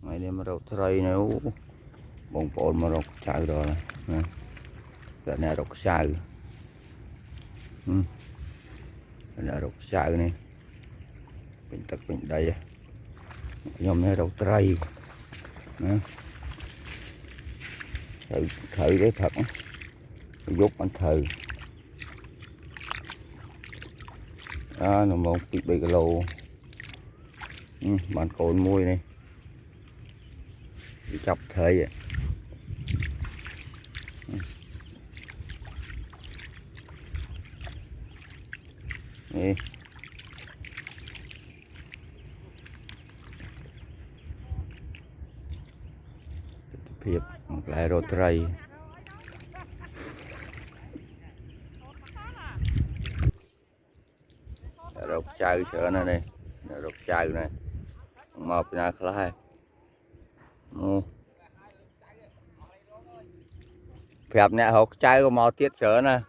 ngày đêm mà rau tray nếu bông bồn mà rau chảo rồi nè cái này rau chảo cái này rau chảo này bình tắc bình đây nhóm này rau tray nè thử cái thật giúp anh thử đó là một bị cái lô bạn cồn môi này bị chọc thời vậy đi thiệp lại rồi tray rục chơi sữa này này rục chơi này một là khai phẹp nè hộp chơi có mò tiết sữa nè